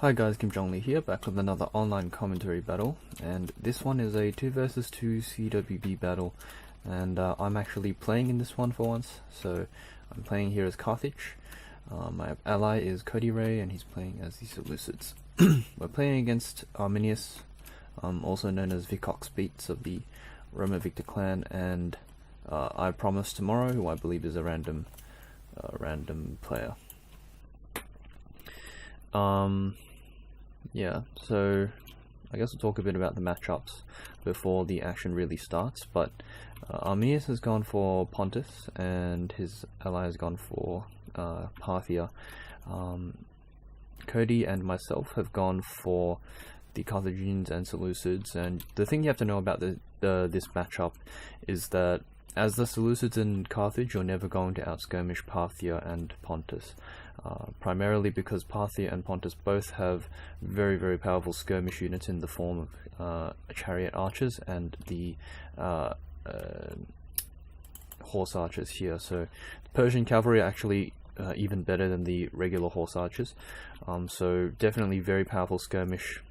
Hi guys, JongLi here, back with another online commentary battle, and this one is a 2 versus 2 CWB battle, and I'm actually playing in this one for once. So I'm playing here as Carthage. My ally is Cody Ray, and he's playing as the Seleucids. We're playing against Arminius, also known as Vicox Beats of the Roma Victor clan, and I Promise Tomorrow, who I believe is a random player. Yeah, so I guess we'll talk a bit about the matchups before the action really starts, but Arminius has gone for Pontus and his ally has gone for Parthia. Cody and myself have gone for the Carthaginians and Seleucids, and the thing you have to know about this matchup is that as the Seleucids in Carthage, you're never going to outskirmish Parthia and Pontus, primarily because Parthia and Pontus both have very, very powerful skirmish units in the form of chariot archers and the horse archers here. So the Persian cavalry are actually even better than the regular horse archers, so definitely very powerful skirmish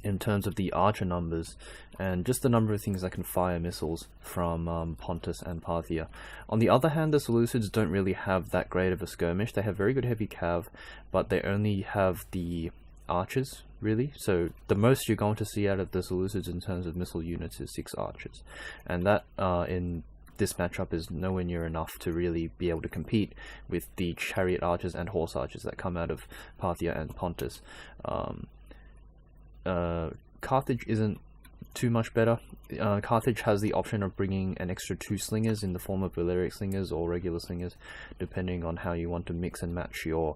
in terms of the archer numbers and just the number of things that can fire missiles from Pontus and Parthia. On the other hand, the Seleucids don't really have that great of a skirmish. They have very good heavy cav, but they only have the archers, really. So the most you're going to see out of the Seleucids in terms of missile units is 6 archers, and that in this matchup is nowhere near enough to really be able to compete with the chariot archers and horse archers that come out of Parthia and Pontus. Carthage isn't too much better. Carthage has the option of bringing an extra 2 slingers in the form of Balearic slingers or regular slingers, depending on how you want to mix and match your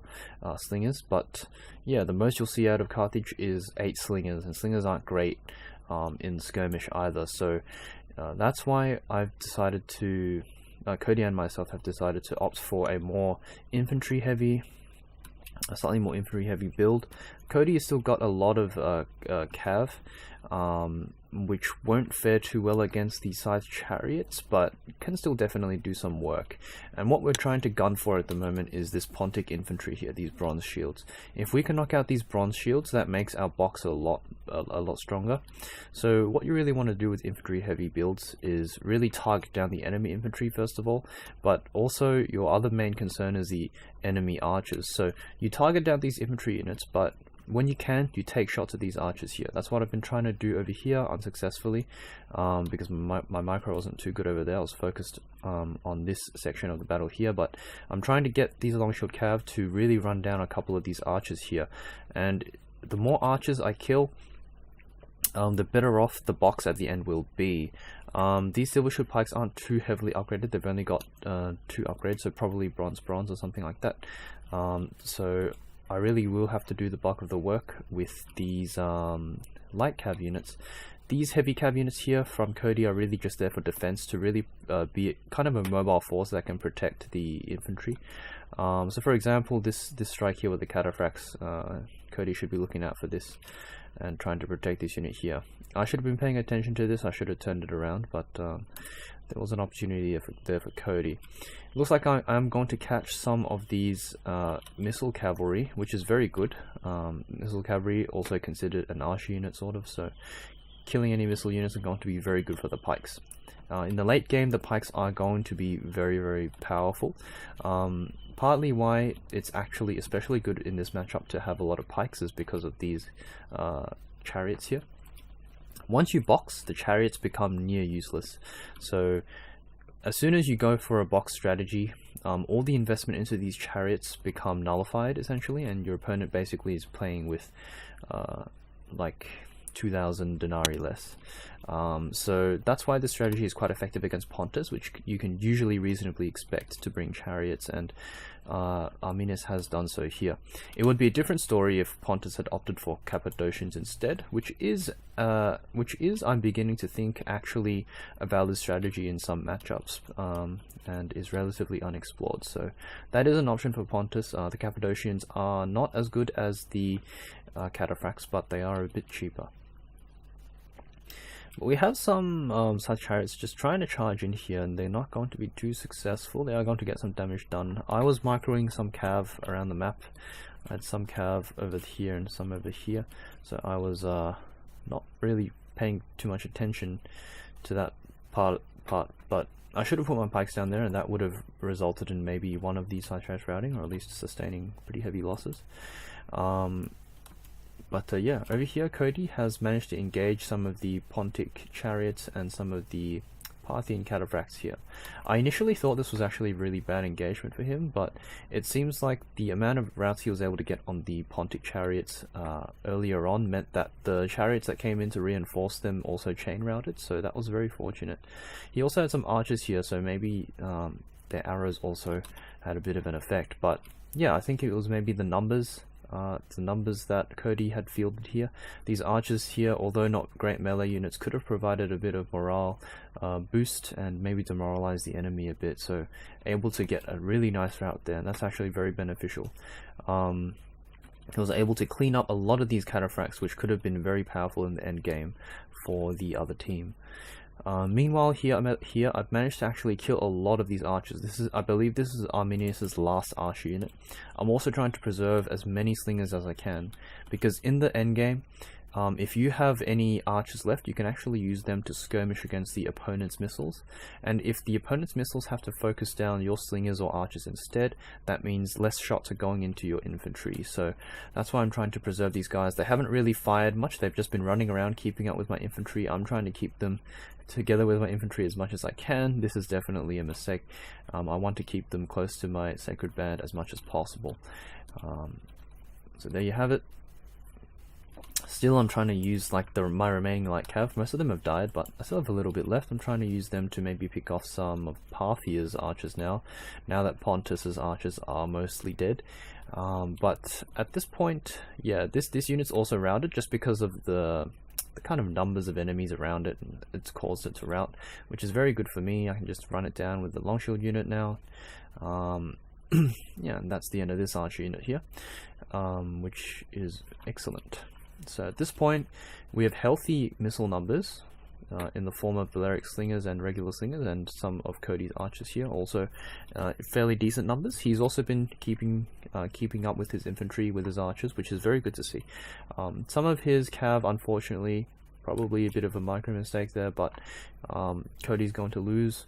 slingers. But yeah, the most you'll see out of Carthage is 8 slingers, and slingers aren't great in skirmish either. So that's why I've decided to, Cody and myself have decided to opt for a slightly more infantry heavy build. Cody has still got a lot of cav, which won't fare too well against the sized chariots, but can still definitely do some work. And what we're trying to gun for at the moment is this Pontic infantry here, these bronze shields. If we can knock out these bronze shields, that makes our box a lot stronger. So what you really want to do with infantry heavy builds is really target down the enemy infantry first of all, but also your other main concern is the enemy archers. So you target down these infantry units, but when you can, you take shots at these archers here. That's what I've been trying to do over here unsuccessfully, because my micro wasn't too good over there. I was focused on this section of the battle here, but I'm trying to get these long shield cav to really run down a couple of these archers here. And the more archers I kill, the better off the box at the end will be. These silver shield pikes aren't too heavily upgraded. They've only got 2 upgrades, so probably bronze or something like that. So I really will have to do the bulk of the work with these light cav units. These heavy cav units here from Cody are really just there for defense, to really be kind of a mobile force that can protect the infantry. So for example, this strike here with the cataphracts, Cody should be looking out for this and trying to protect this unit here. I should have been paying attention to this. I should have turned it around, but there was an opportunity there for Cody. It looks like I'm going to catch some of these missile cavalry, which is very good. Missile cavalry also considered an archer unit sort of, so killing any missile units are going to be very good for the pikes. In the late game, the pikes are going to be very, very powerful. Partly why it's actually especially good in this matchup to have a lot of pikes is because of these chariots here. Once you box, the chariots become near useless. So as soon as you go for a box strategy, all the investment into these chariots become nullified essentially, and your opponent basically is playing with like 2,000 denarii less. So that's why this strategy is quite effective against Pontus, which you can usually reasonably expect to bring chariots, and Arminius has done so here. It would be a different story if Pontus had opted for Cappadocians instead, which is I'm beginning to think actually a valid strategy in some matchups, and is relatively unexplored. So that is an option for Pontus. The Cappadocians are not as good as the cataphracts, but they are a bit cheaper. But we have some such chariots just trying to charge in here, and they're not going to be too successful. They are going to get some damage done. I was microing some cav around the map, I had some cav over here and some over here, so I was not really paying too much attention to that part, but I should have put my pikes down there, and that would have resulted in maybe one of these side chariots routing, or at least sustaining pretty heavy losses. Yeah, over here Cody has managed to engage some of the Pontic chariots and some of the Parthian cataphracts here. I initially thought this was actually really bad engagement for him, but it seems like the amount of routes he was able to get on the Pontic chariots earlier on meant that the chariots that came in to reinforce them also chain routed, so that was very fortunate. He also had some archers here, so maybe their arrows also had a bit of an effect, but yeah, I think it was maybe the numbers that Cody had fielded here. These archers here, although not great melee units, could have provided a bit of morale boost and maybe demoralize the enemy a bit, so able to get a really nice route there, and that's actually very beneficial. He was able to clean up a lot of these cataphracts, which could have been very powerful in the end game for the other team. Meanwhile, here I've managed to actually kill a lot of these archers. I believe this is Arminius's last archer unit. I'm also trying to preserve as many slingers as I can, because in the end game, if you have any archers left, you can actually use them to skirmish against the opponent's missiles, and if the opponent's missiles have to focus down your slingers or archers instead, that means less shots are going into your infantry. So that's why I'm trying to preserve these guys. They haven't really fired much, they've just been running around keeping up with my infantry. I'm trying to keep them together with my infantry as much as I can. This is definitely a mistake. I want to keep them close to my sacred band as much as possible. So there you have it. Still, I'm trying to use like my remaining light cav. Most of them have died, but I still have a little bit left. I'm trying to use them to maybe pick off some of Parthia's archers now that Pontus's archers are mostly dead. But at this point, yeah, this unit's also routed just because of the kind of numbers of enemies around it, and it's caused it to rout, which is very good for me. I can just run it down with the long shield unit now. Yeah, and that's the end of this archer unit here, which is excellent. So at this point, we have healthy missile numbers in the form of Balearic slingers and regular slingers, and some of Cody's archers here also fairly decent numbers. He's also been keeping up with his infantry with his archers, which is very good to see. Some of his cav, unfortunately, probably a bit of a micro mistake there, but Cody's going to lose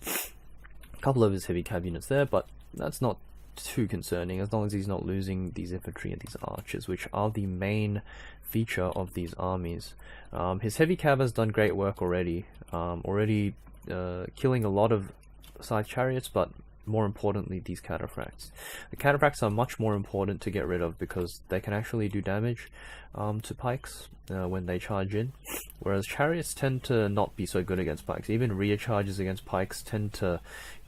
a couple of his heavy cav units there, but that's not too concerning as long as he's not losing these infantry and these archers, which are the main feature of these armies. His heavy cav has done great work already, killing a lot of side chariots, but more importantly these cataphracts. The cataphracts are much more important to get rid of because they can actually do damage to pikes when they charge in, whereas chariots tend to not be so good against pikes. Even rear charges against pikes tend to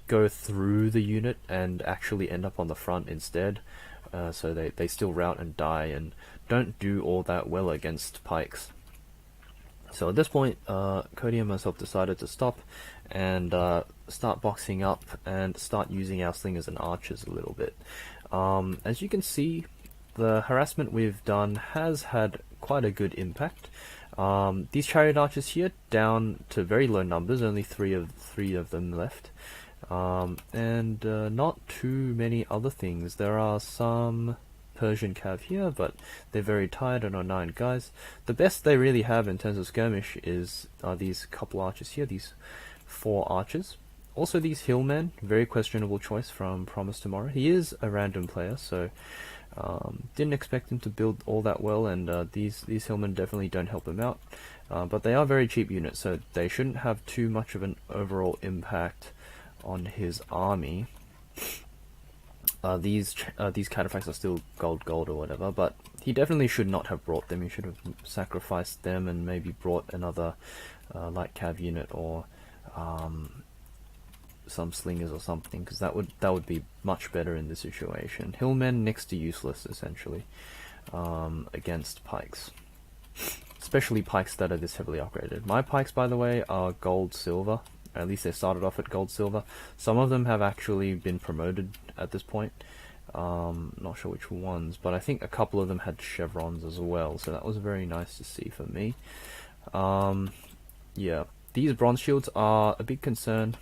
go through the unit and actually end up on the front instead, so they still rout and die and don't do all that well against pikes. So at this point, Cody and myself decided to stop and start boxing up and start using our slingers and archers a little bit. As you can see, the harassment we've done has had quite a good impact. These chariot archers here down to very low numbers, only three of them left. And not too many other things. There are some Persian cav here, but they're very tired and are 9 guys. The best they really have in terms of skirmish are these couple archers here, these 4 archers. Also these hillmen, very questionable choice from Promise Tomorrow. He is a random player, so didn't expect him to build all that well, and these hillmen definitely don't help him out. But they are very cheap units, so they shouldn't have too much of an overall impact on his army. These cataphracts are still gold or whatever, but he definitely should not have brought them. He should have sacrificed them and maybe brought another light cav unit or some slingers or something, because that would be much better in this situation. Hillmen next to useless essentially against pikes, especially pikes that are this heavily upgraded. My pikes, by the way, are gold silver. At least they started off at gold silver. Some of them have actually been promoted at this point. Not sure which ones, but I think a couple of them had chevrons as well, so that was very nice to see for me. Yeah, these bronze shields are a big concern.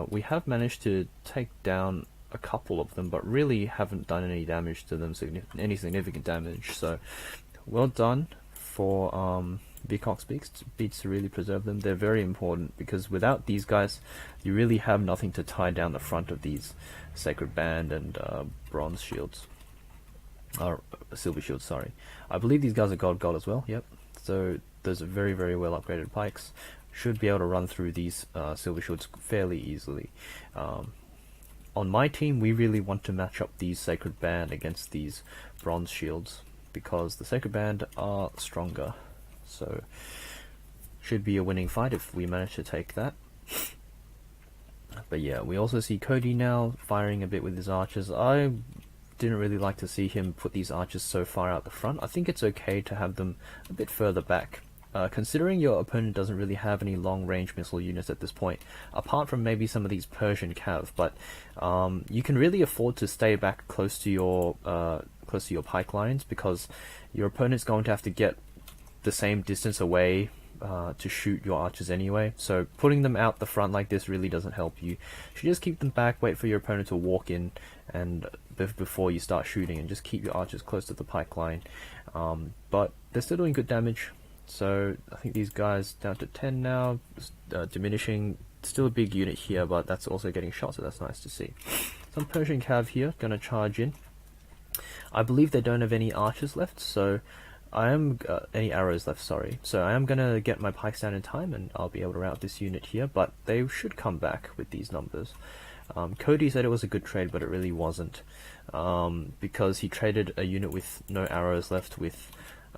We have managed to take down a couple of them, but really haven't done any damage to them, any significant damage. So well done for Vicox Beats to really preserve them. They're very important, because without these guys, you really have nothing to tie down the front of these Sacred Band and Bronze Shields. Or Silver Shields, sorry. I believe these guys are Gold as well, yep. So those are very, very well upgraded pikes. Should be able to run through these Silver Shields fairly easily. On my team, we really want to match up these Sacred Band against these Bronze Shields, because the Sacred Band are stronger. So should be a winning fight if we manage to take that. But yeah, we also see Cody now firing a bit with his archers. I didn't really like to see him put these archers so far out the front. I think it's okay to have them a bit further back. Considering your opponent doesn't really have any long-range missile units at this point, apart from maybe some of these Persian cav, but you can really afford to stay back close to your pike lines, because your opponent's going to have to get the same distance away to shoot your archers anyway. So putting them out the front like this really doesn't help you. You should just keep them back, wait for your opponent to walk in, and before you start shooting, and just keep your archers close to the pike line. But they're still doing good damage. So I think these guys down to 10 now, diminishing. Still a big unit here, but that's also getting shot, so that's nice to see. Some Persian cav here, gonna charge in. I believe they don't have any archers left, so I am any arrows left, sorry. So I am gonna get my pikes down in time, and I'll be able to rout this unit here, but they should come back with these numbers. Cody said it was a good trade, but it really wasn't, because he traded a unit with no arrows left with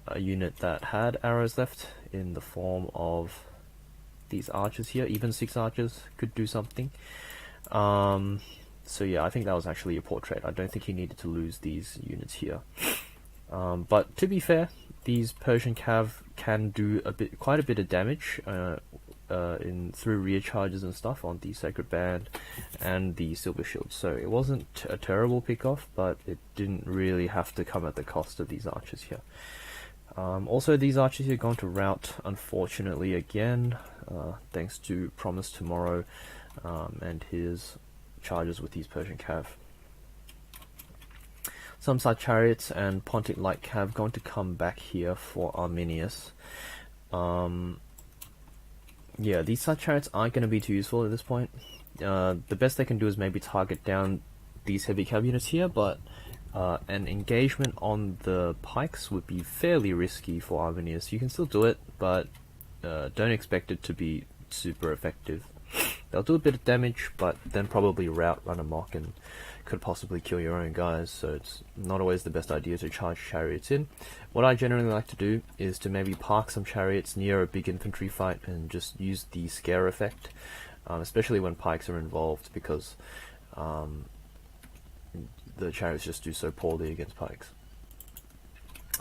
a unit that had arrows left in the form of these archers here. Even 6 archers could do something. So yeah, I think that was actually a poor trade. I don't think he needed to lose these units here. But to be fair, these Persian cav can do quite a bit of damage through rear charges and stuff on the Sacred Band and the Silver Shield. So it wasn't a terrible pick-off, but it didn't really have to come at the cost of these archers here. Also, these archers here are going to rout, unfortunately, again, thanks to Promise Tomorrow and his charges with these Persian cav. Some side chariots and Pontic light cav going to come back here for Arminius. Yeah, these side chariots aren't going to be too useful at this point. The best they can do is maybe target down these heavy cav units here, but an engagement on the pikes would be fairly risky for Arminius. You can still do it, but don't expect it to be super effective. They'll do a bit of damage, but then probably rout, run amok, and could possibly kill your own guys, so it's not always the best idea to charge chariots in. What I generally like to do is to maybe park some chariots near a big infantry fight and just use the scare effect, especially when pikes are involved, because the chariots just do so poorly against pikes.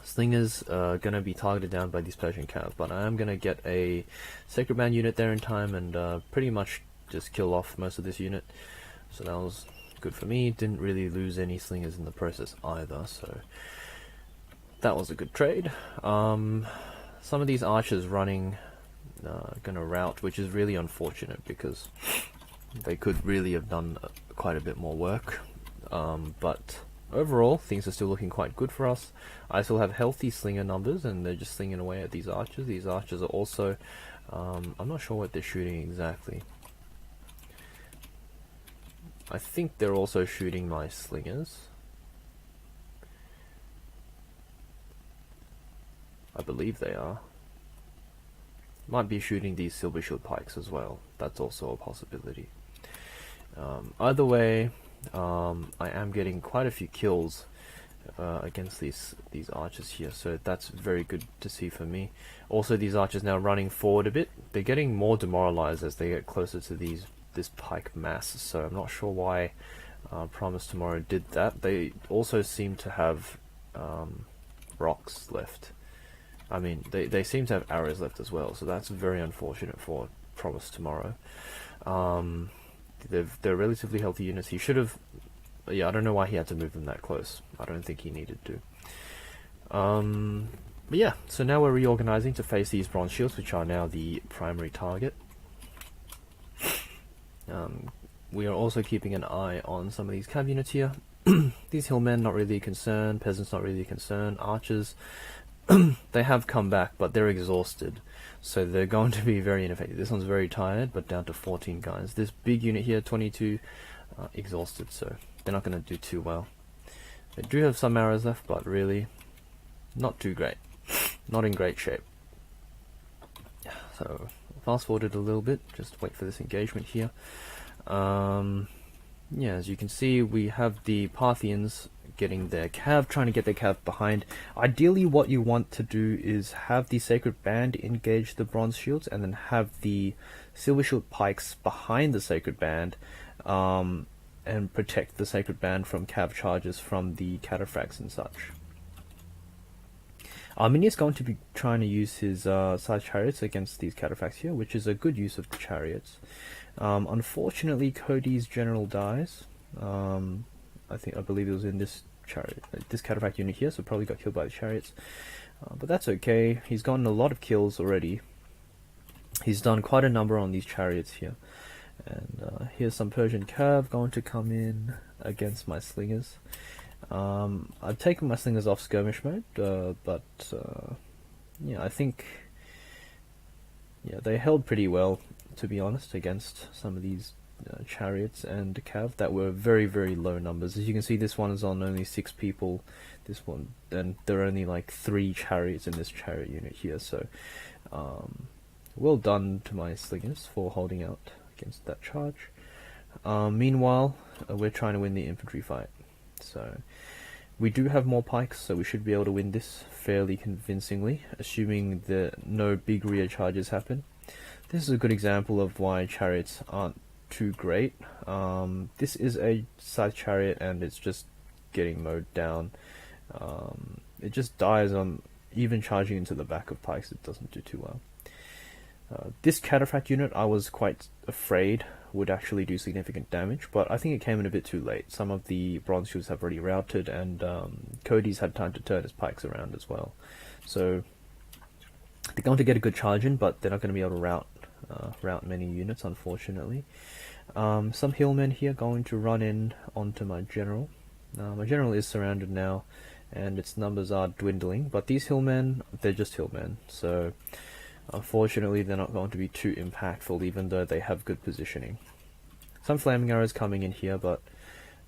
Slingers are going to be targeted down by these Persian cav, but I am going to get a Sacred Band unit there in time and pretty much just kill off most of this unit. So that was good for me. Didn't really lose any slingers in the process either, so that was a good trade. Some of these archers running gonna rout, which is really unfortunate because they could really have done quite a bit more work. But overall, things are still looking quite good for us. I still have healthy slinger numbers, and they're just slinging away at these archers. These archers are also, I'm not sure what they're shooting exactly. I think they're also shooting my slingers. I believe they are. Might be shooting these Silver Shield pikes as well. That's also a possibility. Either way, I am getting quite a few kills against these archers here, so that's very good to see for me. Also, these archers now running forward a bit. They're getting more demoralized as they get closer to this pike mass, so I'm not sure why Promise Tomorrow did that. They also seem to have rocks left. I mean, they seem to have arrows left as well, so that's very unfortunate for Promise Tomorrow. They're relatively healthy units. He should have... Yeah, I don't know why he had to move them that close. I don't think he needed to. But yeah, so now we're reorganizing to face these bronze shields, which are now the primary target. we are also keeping an eye on some of these cav units here. These hillmen, not really a concern. Peasants, not really a concern. Archers, they have come back, but they're exhausted. So they're going to be very ineffective. This one's very tired, but down to 14 guys. This big unit here, 22, exhausted, so they're not going to do too well. They do have some arrows left, but really, not too great. Not in great shape. So, fast forward it a little bit, just wait for this engagement here. Yeah, as you can see, we have the Parthians getting their cav, trying to get their cav behind. Ideally, what you want to do is have the Sacred Band engage the Bronze Shields, and then have the Silver Shield Pikes behind the Sacred Band, and protect the Sacred Band from cav charges from the cataphracts and such. Arminius is going to be trying to use his scythe chariots against these cataphracts here, which is a good use of the chariots. Unfortunately, Cody's general dies. I believe it was in this chariot, this cataphract unit here, so probably got killed by the chariots. But that's okay. He's gotten a lot of kills already. He's done quite a number on these chariots here. And here's some Persian cav going to come in against my slingers. I've taken my slingers off skirmish mode, but yeah, I think they held pretty well, to be honest, against some of these chariots and cav that were very, very low numbers. As you can see, this one is on only 6 people. This one, and there are only like 3 chariots in this chariot unit here. So, well done to my slingers for holding out against that charge. Meanwhile, we're trying to win the infantry fight. So we do have more pikes, so we should be able to win this fairly convincingly, assuming that no big rear charges happen. This is a good example of why chariots aren't too great. This is a scythe chariot, and it's just getting mowed down. It just dies on even charging into the back of pikes. It doesn't do too well. This cataphract unit, I was quite afraid would actually do significant damage, but I think it came in a bit too late. Some of the bronze shields have already routed, and Cody's had time to turn his pikes around as well. So they're going to get a good charge in, but they're not going to be able to rout many units, unfortunately. Some hillmen here going to run in onto my general. My general is surrounded now, and its numbers are dwindling, but these hillmen, they're just hillmen, so unfortunately they're not going to be too impactful, even though they have good positioning. Some flaming arrows coming in here, but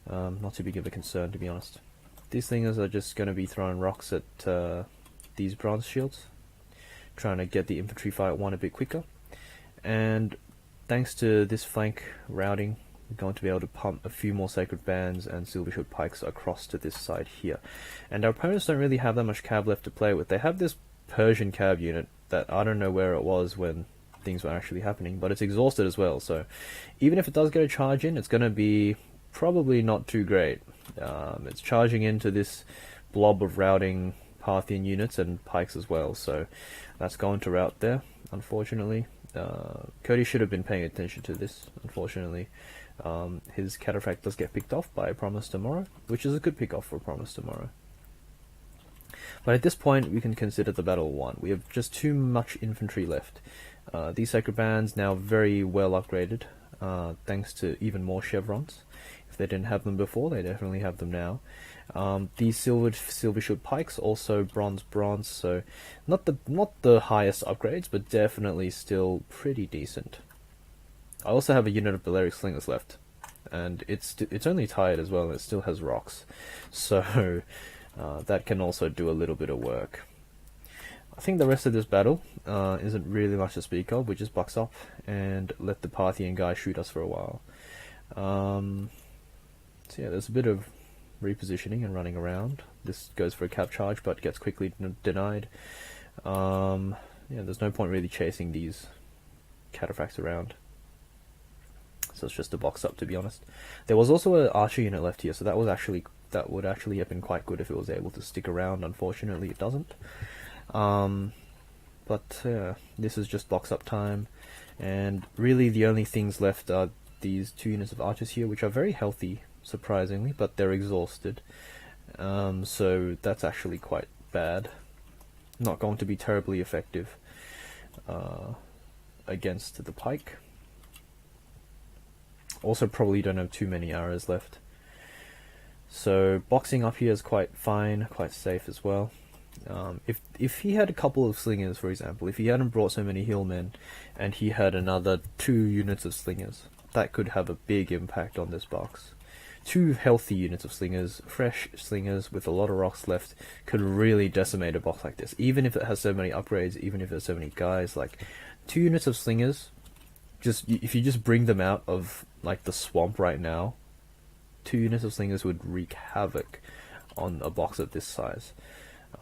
not too big of a concern, to be honest. These thingers are just going to be throwing rocks at these bronze shields, trying to get the infantry fight one a bit quicker. And thanks to this flank routing, we're going to be able to pump a few more Sacred Bands and Silver Shield Pikes across to this side here. And our opponents don't really have that much cav left to play with. They have this Persian cav unit that I don't know where it was when things were actually happening, but it's exhausted as well, so even if it does get a charge in, it's going to be probably not too great. It's charging into this blob of routing Parthian units and pikes as well, so that's going to rout there, unfortunately. Cody should have been paying attention to this, unfortunately. His cataphract does get picked off by Promise Tomorrow, which is a good pick off for Promise Tomorrow. But at this point, we can consider the battle won. We have just too much infantry left. These Sacred Bands now very well upgraded, thanks to even more chevrons. If they didn't have them before, they definitely have them now. These Silver Shield Pikes, also bronze, so not the highest upgrades, but definitely still pretty decent. I also have a unit of Balearic Slingers left, and it's only tired as well, and it still has rocks, so that can also do a little bit of work. I think the rest of this battle isn't really much to speak of. We just box up and let the Parthian guy shoot us for a while. So yeah, there's a bit of repositioning and running around. This goes for a cap charge, but gets quickly denied. Yeah, there's no point really chasing these cataphracts around. So it's just a box up, to be honest. There was also an archer unit left here, so that would actually have been quite good if it was able to stick around. Unfortunately, it doesn't. But this is just box up time, and really the only things left are these 2 units of archers here, which are very healthy, surprisingly, but they're exhausted. So that's actually quite bad. Not going to be terribly effective against the pike. Also probably don't have too many arrows left. So boxing up here is quite fine, quite safe as well. If he had a couple of slingers, for example, if he hadn't brought so many hillmen, and he had another 2 units of slingers, that could have a big impact on this box. 2 healthy units of slingers, fresh slingers with a lot of rocks left, could really decimate a box like this. Even if it has so many upgrades, even if there's so many guys, like 2 units of slingers, if you just bring them out of like the swamp right now, 2 units of slingers would wreak havoc on a box of this size.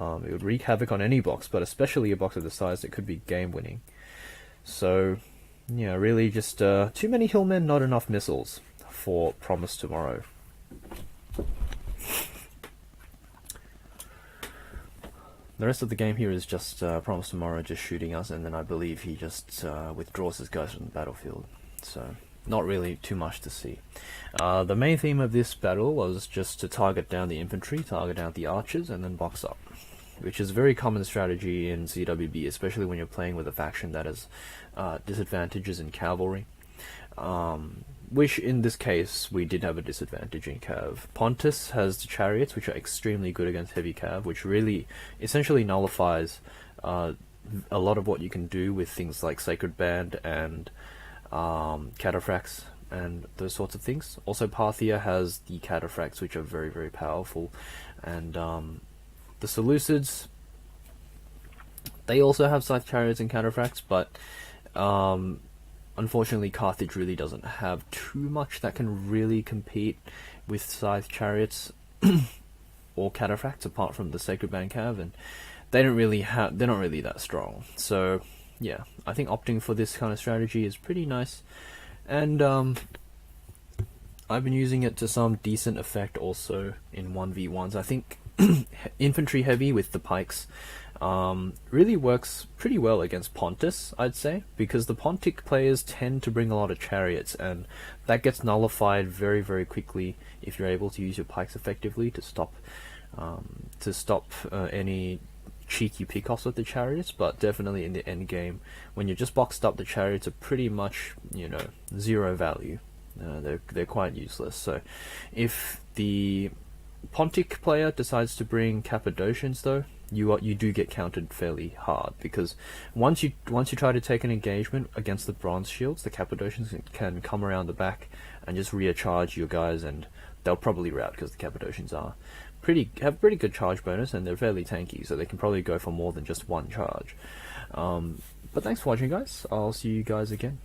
It would wreak havoc on any box, but especially a box of this size, it could be game winning. So, yeah, really just too many hillmen, not enough missiles for Promise Tomorrow. The rest of the game here is just Promise Tomorrow just shooting us, and then I believe he just withdraws his guys from the battlefield. So, not really too much to see. The main theme of this battle was just to target down the infantry, target down the archers, and then box up, which is a very common strategy in CWB, especially when you're playing with a faction that has disadvantages in cavalry. Which in this case we did have a disadvantage in cav. Pontus has the chariots, which are extremely good against heavy cav, which really essentially nullifies a lot of what you can do with things like Sacred Band and cataphracts and those sorts of things. Also Parthia has the cataphracts, which are very, very powerful, and the Seleucids, they also have scythe chariots and cataphracts, but unfortunately Carthage really doesn't have too much that can really compete with scythe chariots or cataphracts, apart from the Sacred Band cav, and they're not really that strong. So yeah, I think opting for this kind of strategy is pretty nice, and I've been using it to some decent effect also in 1v1s. I think infantry heavy with the pikes really works pretty well against Pontus, I'd say, because the Pontic players tend to bring a lot of chariots, and that gets nullified very, very quickly if you're able to use your pikes effectively to stop any cheeky pickoffs with the chariots. But definitely in the end game, when you're just boxed up, the chariots are pretty much, you know, zero value. They're quite useless. So if the Pontic player decides to bring Cappadocians, though, you do get countered fairly hard, because once you try to take an engagement against the bronze shields, the Cappadocians can come around the back and just rear-charge your guys, and they'll probably rout, because the Cappadocians have pretty good charge bonus, and they're fairly tanky, so they can probably go for more than just one charge. But thanks for watching, guys. I'll see you guys again.